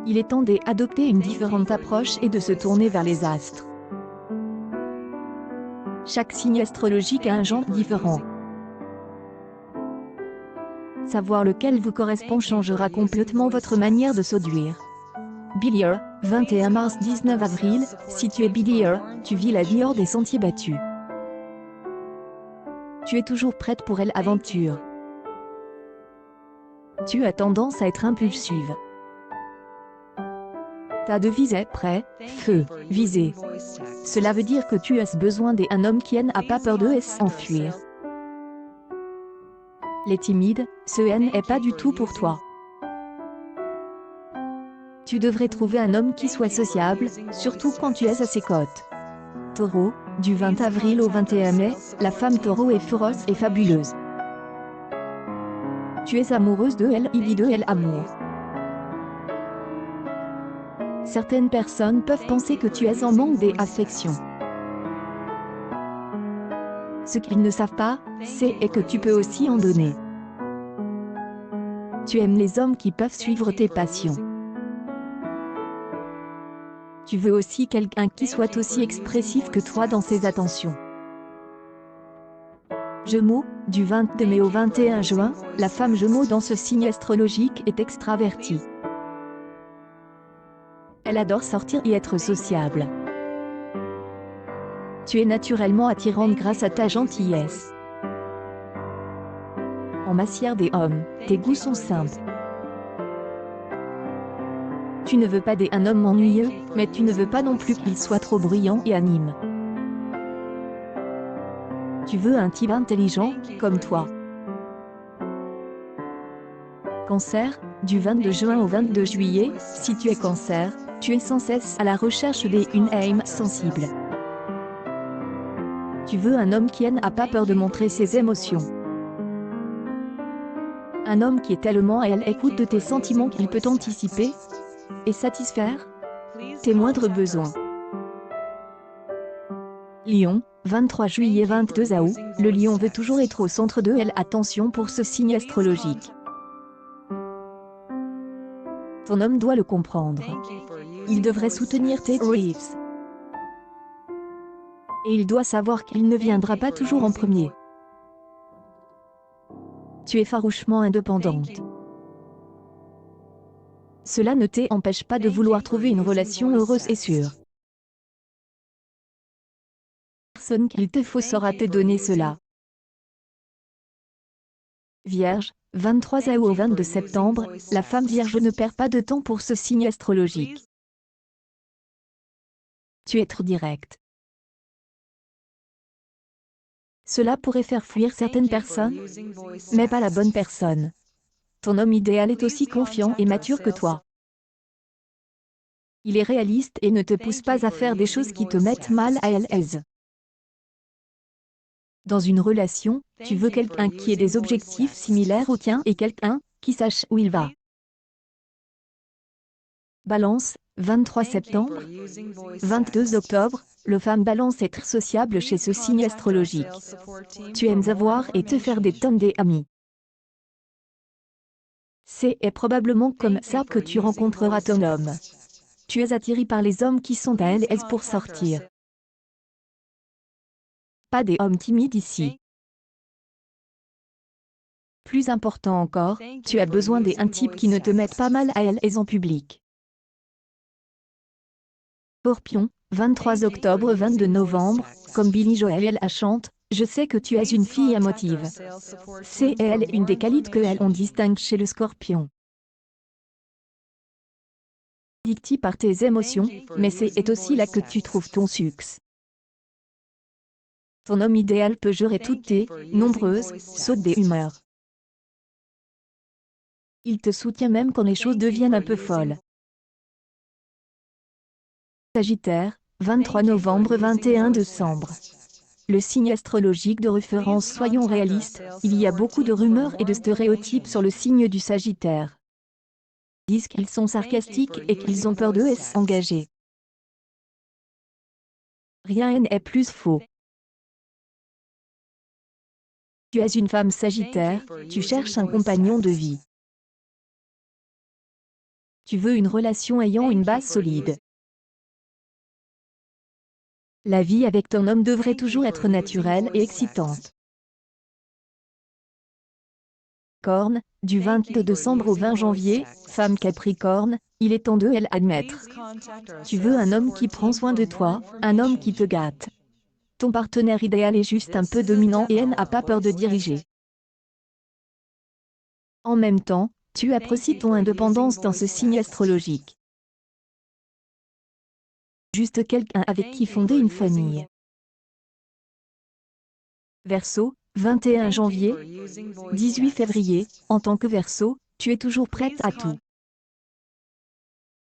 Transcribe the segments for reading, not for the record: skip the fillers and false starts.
Il est temps d'adopter une différente approche et de se tourner vers les astres. Chaque signe astrologique a un genre différent. Savoir lequel vous correspond changera complètement votre manière de séduire. Bélier, 21 mars 19 avril, si tu es Bélier, tu vis la vie hors des sentiers battus. Tu es toujours prête pour l'aventure. Tu as tendance à être impulsive. Ta devise est prêt, feu, visé. Cela veut dire que tu as besoin d'un homme qui n'a pas peur de s'enfuir. Les timides, ce n'est pas du tout pour toi. Tu devrais trouver un homme qui soit sociable, surtout quand tu es à ses côtés. Taureau, du 20 avril au 21 mai, la femme taureau est féroce et fabuleuse. Tu es amoureuse de elle, il vit de elle amour. Certaines personnes peuvent penser que tu es en manque d'affection. Ce qu'ils ne savent pas, c'est que tu peux aussi en donner. Tu aimes les hommes qui peuvent suivre tes passions. Tu veux aussi quelqu'un qui soit aussi expressif que toi dans ses attentions. Gémeaux, du 22 mai au 21 juin, la femme Gémeaux dans ce signe astrologique est extravertie. Elle adore sortir et être sociable. Tu es naturellement attirante grâce à ta gentillesse. En matière des hommes, tes goûts sont simples. Tu ne veux pas d'un homme ennuyeux, mais tu ne veux pas non plus qu'il soit trop bruyant et anime. Tu veux un type intelligent, comme toi. Cancer, du 22 juin au 22 juillet, si tu es Cancer, tu es sans cesse à la recherche d'une âme sensible. Tu veux un homme qui n'a pas peur de montrer ses émotions. Un homme qui est tellement à l'écoute de tes sentiments qu'il peut anticiper et satisfaire tes moindres besoins. Lion, 23 juillet 22 août, le lion veut toujours être au centre de l'attention pour ce signe astrologique. Ton homme doit le comprendre. Il devrait soutenir tes rêves. Et il doit savoir qu'il ne viendra pas toujours en premier. Tu es farouchement indépendante. Cela ne t'empêche pas de vouloir trouver une relation heureuse et sûre. Personne qu'il te faut saura te donner cela. Vierge, 23 août au 22 septembre, la femme vierge ne perd pas de temps pour ce signe astrologique. Tu es trop direct. Cela pourrait faire fuir certaines personnes, mais pas la bonne personne. Ton homme idéal est aussi confiant et mature que toi. Il est réaliste et ne te pousse pas à faire des choses qui te mettent mal à l'aise. Dans une relation, tu veux quelqu'un qui ait des objectifs similaires aux tiens et quelqu'un qui sache où il va. Balance, 23 septembre, 22 octobre, le femme Balance est très sociable chez ce signe astrologique. Tu aimes avoir et te faire des tonnes d'amis. C'est probablement comme ça que tu rencontreras ton homme. Tu es attiré par les hommes qui sont à l'aise pour sortir. Pas des hommes timides ici. Plus important encore, tu as besoin d'un type qui ne te mette pas mal à l'aise en public. Scorpion, 23 octobre 22 novembre, comme Billy Joel a chante, je sais que tu es une fille émotive. C'est elle une des qualités que on distingue chez le Scorpion. Dictée par tes émotions, mais c'est aussi là que tu trouves ton succès. Ton homme idéal peut gérer toutes tes nombreuses sautes d'humeur. Il te soutient même quand les choses deviennent un peu folles. Sagittaire, 23 novembre 21 décembre. Le signe astrologique de référence. Soyons réalistes, il y a beaucoup de rumeurs et de stéréotypes sur le signe du Sagittaire. Ils disent qu'ils sont sarcastiques et qu'ils ont peur de s'engager. Rien n'est plus faux. Tu es une femme Sagittaire, tu cherches un compagnon de vie. Tu veux une relation ayant une base solide. La vie avec ton homme devrait toujours être naturelle et excitante. Capricorne, du 22 décembre au 20 janvier, femme Capricorne, il est temps de admettre. Tu veux un homme qui prend soin de toi, un homme qui te gâte. Ton partenaire idéal est juste un peu dominant et n'a pas peur de diriger. En même temps, tu apprécies ton indépendance dans ce signe astrologique. Juste quelqu'un avec qui fonder une famille. Verseau, 21 janvier, 18 février, en tant que Verseau, tu es toujours prête à tout.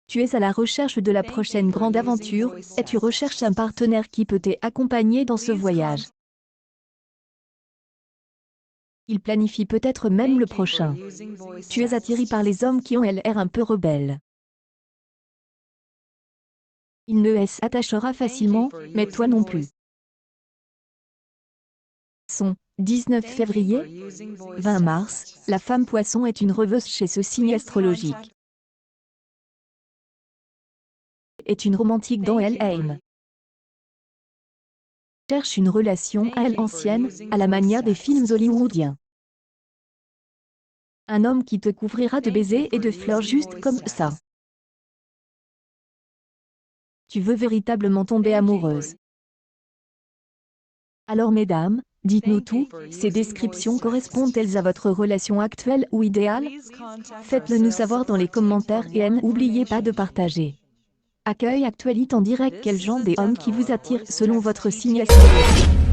Tu es à la recherche de la prochaine grande aventure, et tu recherches un partenaire qui peut t'accompagner dans ce voyage. Il planifie peut-être même le prochain. Tu es attiré par les hommes qui ont l'air un peu rebelles. Il ne s'attachera facilement, mais toi non plus. Son 19 février, 20 mars, la femme Poisson est une rêveuse chez ce signe astrologique. Est une romantique dans elle aime. Cherche une relation à elle ancienne, à la manière des films hollywoodiens. Un homme qui te couvrira de baisers et de fleurs juste comme ça. Tu veux véritablement tomber amoureuse. Alors mesdames, dites-nous tout, ces descriptions correspondent-elles à votre relation actuelle ou idéale? Faites-le nous savoir dans les commentaires et n'oubliez pas de partager. Accueil Actualité en direct. Quel genre d'homme qui vous attire selon votre signe astrologique?